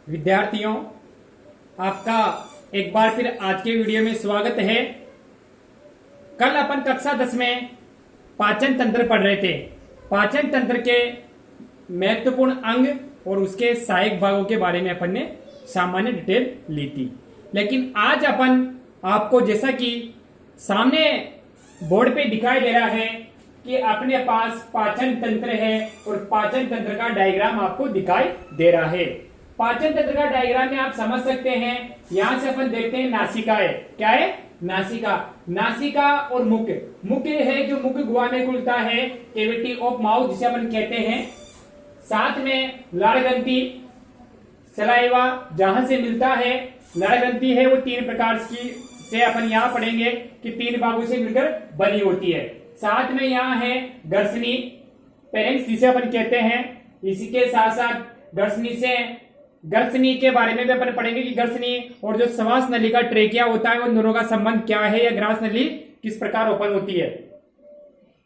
विद्यार्थियों, आपका एक बार फिर आज के वीडियो में स्वागत है। कल अपन कक्षा 10 में पाचन तंत्र पढ़ रहे थे। पाचन तंत्र के महत्वपूर्ण अंग और उसके सहायक भागों के बारे में अपन ने सामान्य डिटेल ली थी। लेकिन आज अपन आपको, जैसा कि सामने बोर्ड पे दिखाई दे रहा है कि अपने पास पाचन तंत्र है और पाचन तंत्र का डायग्राम आपको दिखाई दे रहा है। पाचन तंत्र का डायग्राम में आप समझ सकते हैं, यहां से अपन देखते हैं नासिका है। क्या है? नासिका। नासिका और मुख। मुख है जो मुख गुहा में खुलता है, कैविटी ऑफ माउथ जिसे अपन कहते हैं। साथ में लाड़ ग्रंथि, सलाइवा जहां से मिलता है। लाड़ ग्रंथि है वो 3 प्रकार की से अपन यहाँ पढ़ेंगे कि 3 भागों से मिलकर बनी होती है। साथ में यहाँ है गर्सनी, पेरेंट्स जिसे अपन कहते हैं। इसी के साथ साथ गर्सनी के बारे में भी अपन पढ़ेंगे कि गर्सनी और जो श्वास नली का ट्रेकिया होता है, उन दोनों का संबंध क्या है, या ग्रास नली किस प्रकार ओपन होती है।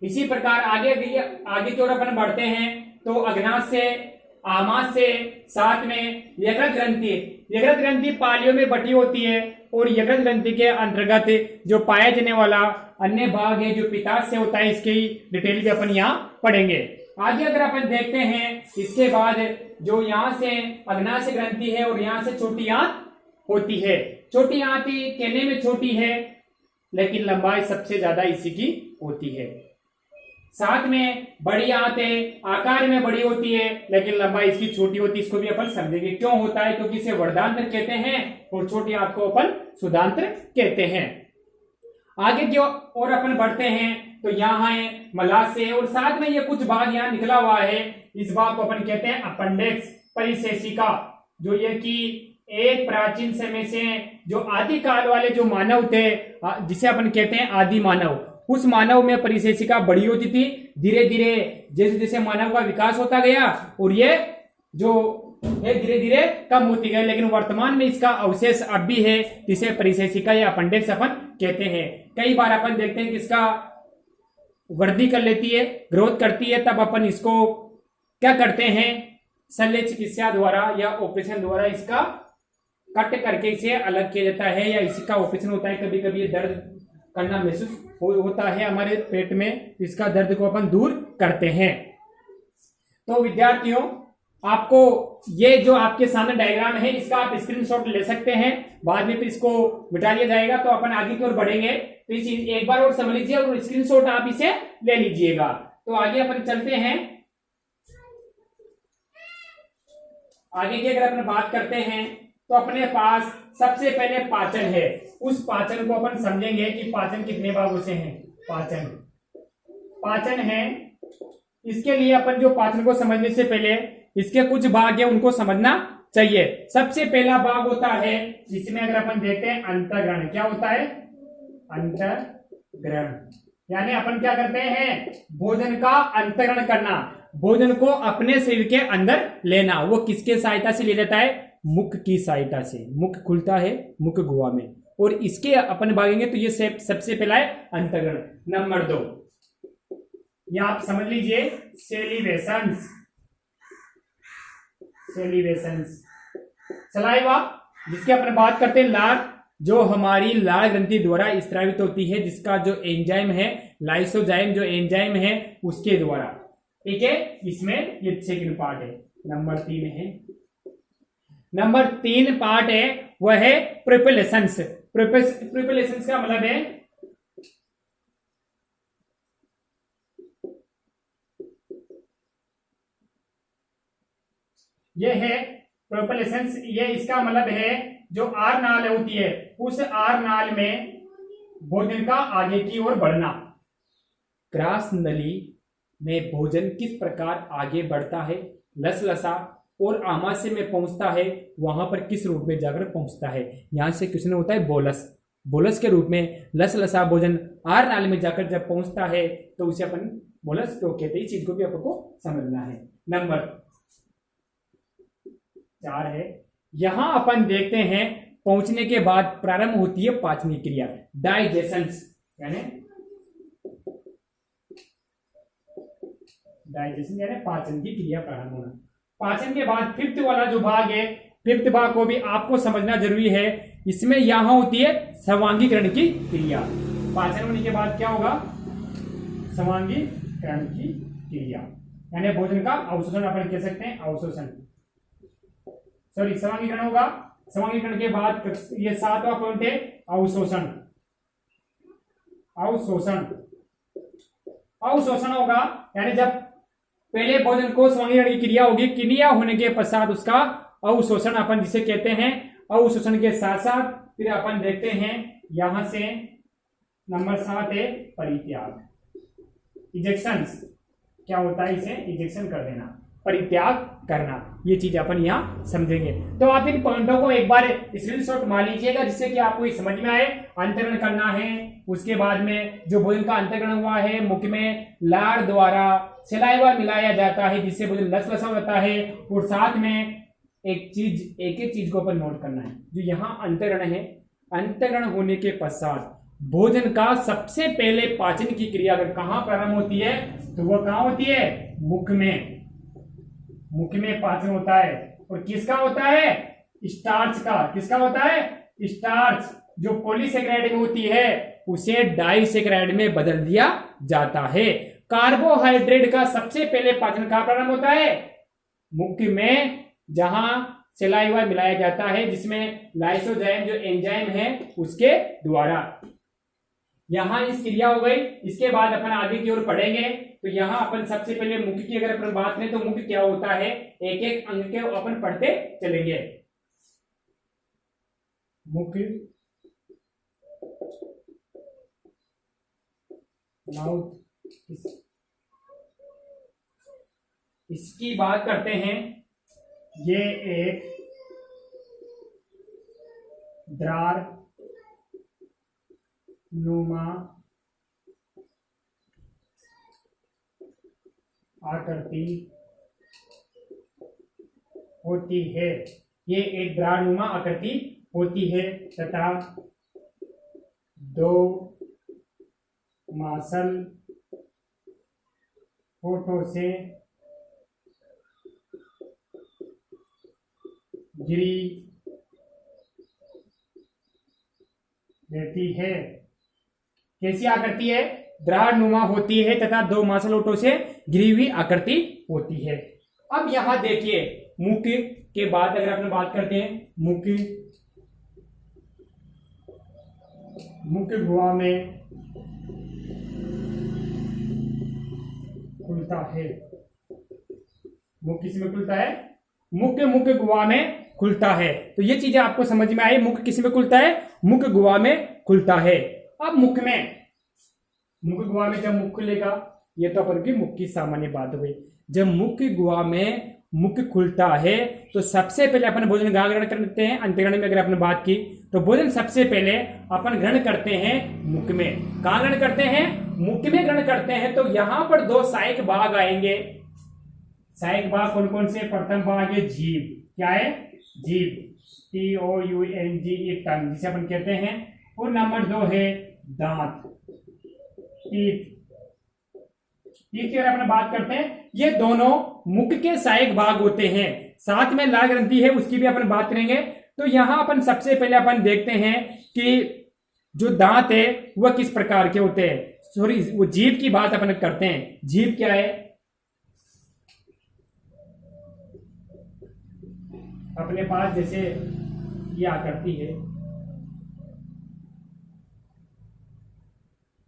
इसी प्रकार आगे की ओर अपन बढ़ते हैं तो अग्नाशय से, आमाशय से, साथ में यकृत ग्रंथि। यकृत ग्रंथि पालियों में बटी होती है और यकृत ग्रंथि के अंतर्गत जो पाया जाने वाला अन्य भाग है जो पित्ताशय होता है, इसकी डिटेल भी अपन यहाँ पढ़ेंगे। आगे अगर अपन देखते हैं, इसके बाद जो यहाँ से अग्नाशय ग्रंथि है और यहाँ से छोटी आंत होती है। छोटी आंत कहने में छोटी है लेकिन लंबाई सबसे ज्यादा इसी की होती है। साथ में बड़ी आंत है, आकार में बड़ी होती है लेकिन लंबाई इसकी छोटी होती है। इसको भी अपन समझेंगे क्यों होता है, क्योंकि इसे वर्धांत्र कहते हैं और छोटी आंत को अपन सुधांत्र कहते हैं। आगे की ओर अपन बढ़ते हैं तो यहाँ है मलाशय और साथ में ये कुछ भाग यहाँ निकला हुआ है। इस भाग को अपन कहते हैं अपेंडिक्स, परिशेषिका, जो ये कि एक प्राचीन समय से जो आदि काल वाले जो मानव थे, जिसे अपन कहते हैं आदि मानव, उस मानव में परिशेषिका बड़ी होती थी। धीरे धीरे जैसे जैसे मानव का विकास होता गया और ये धीरे धीरे कम होती गई, लेकिन वर्तमान में इसका अवशेष अब भी है, जिसे परिशेषिका या अपेंडिक्स अपन कहते हैं। कई बार अपन देखते हैं कि इसका वृद्धि कर लेती है, ग्रोथ करती है, तब अपन इसको क्या करते हैं, शल्य चिकित्सा द्वारा या ऑपरेशन द्वारा इसका कट करके इसे अलग किया जाता है, या इसका ऑपरेशन होता है। कभी कभी ये दर्द करना महसूस होता है हमारे पेट में, इसका दर्द को अपन दूर करते हैं। तो विद्यार्थियों, आपको ये जो आपके सामने डायग्राम है इसका आप स्क्रीनशॉट ले सकते हैं, बाद में फिर इसको मिटा लिया जाएगा। तो अपन आगे की ओर बढ़ेंगे तो इस एक बार और समझ लीजिए और स्क्रीनशॉट आप इसे ले लीजिएगा। तो आगे अपन चलते हैं। आगे की अगर अपन बात करते हैं तो अपने पास सबसे पहले पाचन है। उस पाचन को अपन समझेंगे कि पाचन कितने भागों से है। पाचन है, इसके लिए अपन जो पाचन को समझने से पहले इसके कुछ भाग है उनको समझना चाहिए। सबसे पहला भाग होता है जिसमें अगर अपन देखते हैं अंतःग्रहण। क्या होता है? अंतःग्रहण, यानी अपन क्या करते हैं, भोजन का अंतःग्रहण करना, भोजन को अपने शरीर के अंदर लेना। वो किसके सहायता से ले जाता है? मुख की सहायता से। मुख खुलता है मुख गुहा में, और इसके अपन भागेंगे तो ये सबसे पहला है अंतःग्रहण। नंबर 2 या आप समझ लीजिए सेलिवेशंस। सलाइवा, जिसकी अपन बात करते हैं लार, जो हमारी लार ग्रंथि द्वारा स्रावित होती है, जिसका जो एंजाइम है लाइसोजाइम, जो एंजाइम है उसके द्वारा। ठीक है, इसमें ये सेकंड पार्ट है। नंबर 3 पार्ट है वह है प्रिपलेशंस। प्रिपलेशंस का मतलब है ये है प्रोपेलेशंस। ये इसका मतलब है जो आर नाल होती है, उस आर नाल में भोजन का आगे की ओर बढ़ना। ग्रास नली में भोजन किस प्रकार आगे बढ़ता है, लसलसा और आमाशय में पहुंचता है, वहां पर किस रूप में जाकर पहुंचता है। यहां से क्वेश्चन होता है बोलस के रूप में। लसलसा भोजन आर नाल में जाकर जब पहुंचता है तो उसे अपन बोलस क्यों कहते हैं, इस चीज को भी आपको समझना है। नंबर 4 है, यहां अपन देखते हैं पहुंचने के बाद प्रारंभ होती है पाचन क्रिया, डाइजेशन यानी पाचन की क्रिया प्रारंभ होना। पाचन के बाद फिफ्थ वाला जो भाग है फिफ्थ भाग को भी आपको समझना जरूरी है। इसमें यहां होती है सर्वांगीकरण की क्रिया। पाचन होने के बाद क्या होगा? सर्वांगीकरण की क्रिया, यानी भोजन का अवशोषण अपन कह सकते हैं, अवशोषण, सॉरी सर्वांगीकरण होगा। सर्वांगीकरण के बाद ये 7वां पॉइंट है अवशोषण। अवशोषण अवशोषण होगा, यानी जब पहले भोजन को सर्वांगीकरण की क्रिया होगी, क्रिया होने के पश्चात उसका अवशोषण अपन जिसे कहते हैं। अवशोषण के साथ साथ फिर अपन देखते हैं यहां से नंबर 7 है परित्याग, इजेक्शन। क्या होता है? इसे इजेक्शन कर देना, परित्याग करना, ये चीज अपन यहाँ समझेंगे। तो आप इन पॉइंटों को एक बार स्क्रीनशॉट मार लीजिएगा जिससे कि आपको ये समझ में आए। अंतरण करना है, उसके बाद में जो भोजन का अंतरण हुआ है मुख में लार द्वारा सलाइवा मिलाया जाता है जिससे भोजन लसलसा होता है। और साथ में एक चीज को अपन नोट करना है, जो यहाँ अंतरण है, अंतरण होने के पश्चात भोजन का सबसे पहले पाचन की क्रिया अगर कहाँ प्रारंभ होती है तो वह कहाँ होती है? मुख में। मुख में पाचन होता है। और किसका होता है? स्टार्च का। किसका होता है? स्टार्च जो पॉलीसेकेराइड में होती है उसे डाइसेकेराइड में बदल दिया जाता है। कार्बोहाइड्रेट का सबसे पहले पाचन कहाँ प्रारंभ होता है? मुख में, जहां सलाइवा मिलाया जाता है जिसमें लाइसोजाइम जो एंजाइम है उसके द्वारा। यहां इस क्रिया हो गई। इसके बाद अपन आगे की ओर पढ़ेंगे। तो यहां अपन सबसे पहले मुख की अगर अपन बात करें तो मुख क्या होता है, एक एक अंग के अपन पढ़ते चलेंगे। मुख, माउथ, इसकी बात करते हैं। ये एक द्रार नुमा आकृति होती है। ये एक द्रारनुमा आकृति होती है तथा दो मांसल होठों से घिरी रहती है। कैसी आकृति है? द्रारनुमा होती है तथा दो मांसल होठों से घिरी हुई आकृति होती है। अब यहां देखिए, मुख के बाद अगर अपन बात करते हैं, मुख गुहा में खुलता है। मुख किस में खुलता है? मुख गुहा में खुलता है। तो ये चीजें आपको समझ में आई। मुख किस में खुलता है? मुख गुहा में खुलता है। अब मुख गुहा में जब मुख खुलेगा, ये तो अपन की मुख की सामान्य बात हो गई। जब मुख गुहा में मुख खुलता है तो सबसे पहले अपन भोजन कहाँ ग्रहण करते हैं? अंतरण में अगर अपन बात की तो भोजन सबसे पहले अपन ग्रहण करते हैं मुख में। कहाँ ग्रहण करते हैं? मुख में ग्रहण करते हैं। तो यहां पर दो सहायक भाग आएंगे। सहायक भाग कौन कौन से? प्रथम भाग है जीभ। क्या है? जीभ, TOUNG, ये टंग जिसे अपन कहते हैं। और नंबर 2 है दांत, टीथ की अगर अपन बात करते हैं, ये दोनों मुख के सहायक भाग होते हैं। साथ में लाल ग्रंथि है, उसकी भी अपन बात करेंगे। तो यहां अपन सबसे पहले अपन देखते हैं कि जो दांत है वह किस प्रकार के होते हैं। सॉरी, वो जीभ की बात अपन करते हैं। जीभ क्या है? अपने पास जैसे ये आकृति है,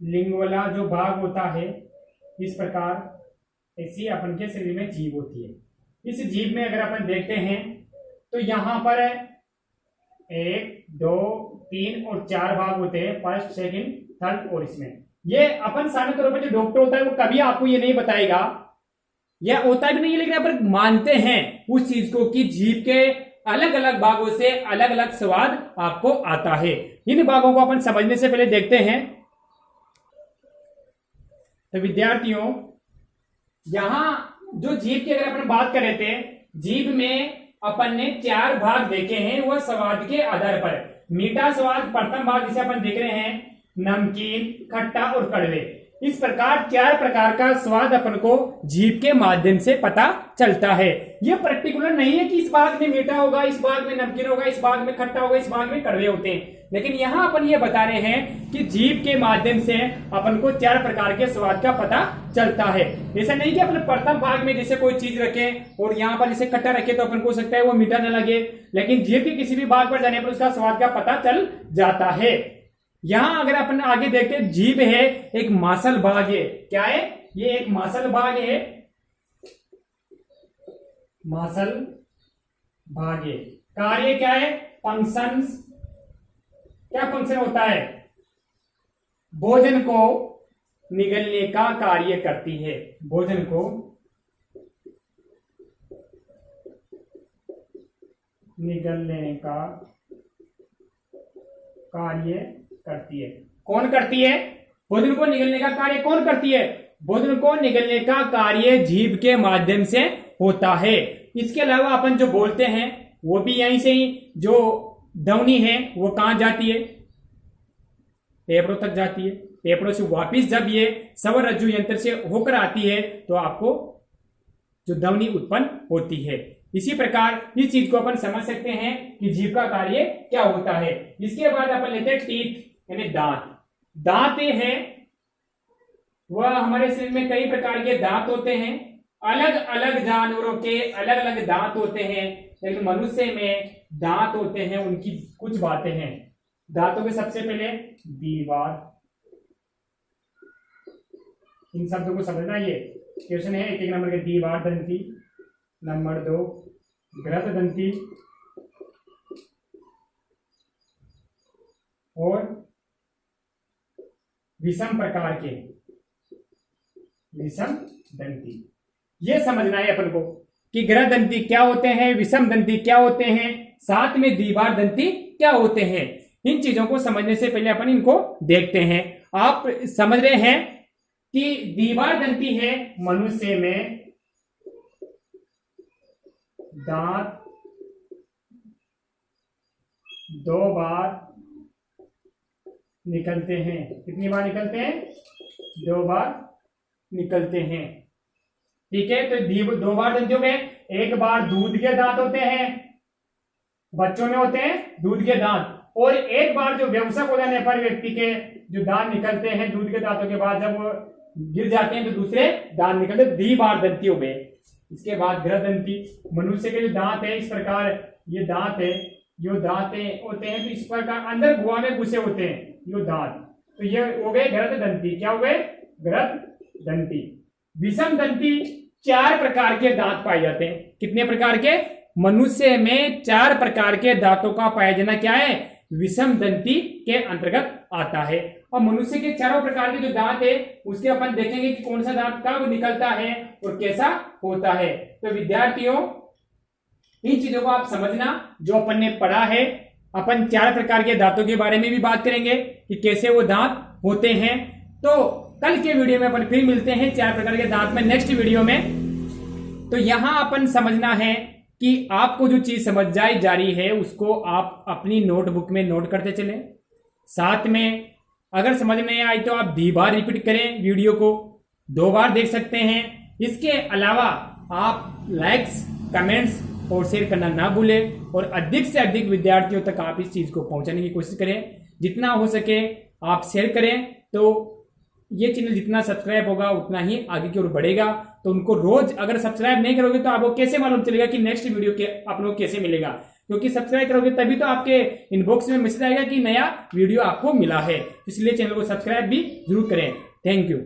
लिंगवला जो भाग होता है, इस प्रकार ऐसी अपन के शरीर में जीभ होती है। इस जीभ में अगर अपन देखते हैं तो यहां पर 1, 2, 3 और 4 भाग होते हैं, फर्स्ट, सेकंड, थर्ड। और इसमें ये अपन सामान्य तौर पर जो डॉक्टर होता है वो कभी आपको ये नहीं बताएगा, या होता भी नहीं है, लेकिन अपन मानते हैं उस चीज को कि जीभ के अलग अलग भागों से अलग अलग स्वाद आपको आता है। इन भागों को अपन समझने से पहले देखते हैं। तो विद्यार्थियों, यहां जो जीभ की अगर अपन बात कर रहे थे, जीभ में अपन ने 4 भाग देखे हैं, वह स्वाद के आधार पर। मीठा स्वाद प्रथम भाग जिसे अपन देख रहे हैं, नमकीन, खट्टा और कड़वे। इस प्रकार 4 प्रकार का स्वाद अपन को जीभ के माध्यम से पता चलता है। यह पर्टिकुलर नहीं है कि इस भाग में मीठा होगा, इस भाग में नमकीन होगा, इस भाग में खट्टा होगा, इस भाग में कड़वे होते हैं, लेकिन यहां अपन ये बता रहे हैं कि जीभ के माध्यम से अपन को 4 प्रकार के स्वाद का पता चलता है। ऐसा नहीं कि अपन प्रथम भाग में जैसे कोई चीज रखें और यहाँ पर जैसे खट्टा रखे तो अपन को हो सकता है वो मीठा न लगे, लेकिन जीभ के किसी भी भाग पर जाने पर उसका स्वाद का पता चल जाता है। यहां अगर अपन आगे देखते हैं, जीभ है एक मांसल भाग है। क्या है? ये एक मांसल भाग है, मांसल भाग है। कार्य क्या है? फंक्शंस। क्या फंक्शन होता है? भोजन को निगलने का कार्य करती है, भोजन को निगलने का कार्य करती है। कौन करती है? भोजन को निगलने का कार्य कौन करती है? भोजन को निगलने का कार्य जीभ के माध्यम से होता है। इसके अलावा अपन जो बोलते हैं वो भी यहीं से ही, जो ध्वनि है वो कहां जाती है? फेफड़ों तक जाती है। फेफड़ों से वापिस जब ये स्वर रज्जु यंत्र से होकर आती है तो आपको जो ध्वनि उत्पन्न होती है। इसी प्रकार इस चीज को अपन समझ सकते हैं कि जीभ का कार्य क्या होता है। इसके बाद अपन लेते हैं टीथ, यानी दांत। दांत है वह हमारे शरीर में कई प्रकार के दांत होते हैं। अलग अलग जानवरों के अलग अलग दांत होते हैं, लेकिन मनुष्य में दांत होते हैं, उनकी कुछ बातें हैं। दांतों के सबसे पहले दीवार, इन शब्दों को समझना। ये क्वेश्चन है 1 नंबर के। दीवार दंती, नंबर 2 घृत दंती और विषम प्रकार के विषम दंती। ये समझना है अपन को कि घृत दंती क्या होते हैं, विषम दंती क्या होते हैं, साथ में दीवार दंती क्या होते हैं। इन चीजों को समझने से पहले अपन इनको देखते हैं। आप समझ रहे हैं कि दीवार दंती है मनुष्य में दांत 2 बार निकलते हैं। कितनी बार निकलते हैं? 2 बार निकलते हैं। ठीक है, तो 2 बार दंतियों में एक बार दूध के दांत होते हैं, बच्चों में होते हैं दूध के दांत, और एक बार जो व्यवसाय हो जाने पर व्यक्ति के जो दांत निकलते हैं दूध के दांतों के बाद, जब वो गिर जाते हैं तो दूसरे दांत निकलते, द्विबार दंती हो गए। इसके बाद घृत दंती, मनुष्य के जो दांत है इस प्रकार ये दांत है, जो दांत होते हैं तो इस प्रकार अंदर गुहा में घुसे होते हैं ये दांत, तो ये हो गए घृत दंती। क्या हो गए? घृत दंती। विषम दंती 4 प्रकार के दांत पाए जाते हैं। कितने प्रकार के? मनुष्य में 4 प्रकार के दांतों का पाया जाना क्या है? विषम दंती के अंतर्गत आता है। और मनुष्य के 4 प्रकार के जो दांत है उसके अपन देखेंगे कि कौन सा दांत कब निकलता है और कैसा होता है। तो विद्यार्थियों इन चीजों को आप समझना जो अपन ने पढ़ा है। अपन 4 प्रकार के दांतों के बारे में भी बात करेंगे कि कैसे वो दांत होते हैं। तो कल के वीडियो में अपन फिर मिलते हैं 4 प्रकार के दांत में, नेक्स्ट वीडियो में। तो यहां अपन समझना है कि आपको जो चीज समझ जाई जा रही है उसको आप अपनी नोटबुक में नोट करते चलें। साथ में अगर समझ में आई तो आप 2 बार रिपीट करें, वीडियो को 2 बार देख सकते हैं। इसके अलावा आप लाइक्स, कमेंट्स और शेयर करना ना भूलें, और अधिक से अधिक विद्यार्थियों तक आप इस चीज को पहुंचाने की कोशिश करें। जितना हो सके आप शेयर करें, तो ये चैनल जितना सब्सक्राइब होगा उतना ही आगे की ओर बढ़ेगा। तो उनको रोज अगर सब्सक्राइब नहीं करोगे तो आपको कैसे मालूम चलेगा कि नेक्स्ट वीडियो के आप लोग कैसे मिलेगा? क्योंकि सब्सक्राइब करोगे तभी तो आपके इनबॉक्स में मैसेज आएगा कि नया वीडियो आपको मिला है। इसलिए चैनल को सब्सक्राइब भी जरूर करें। Thank you.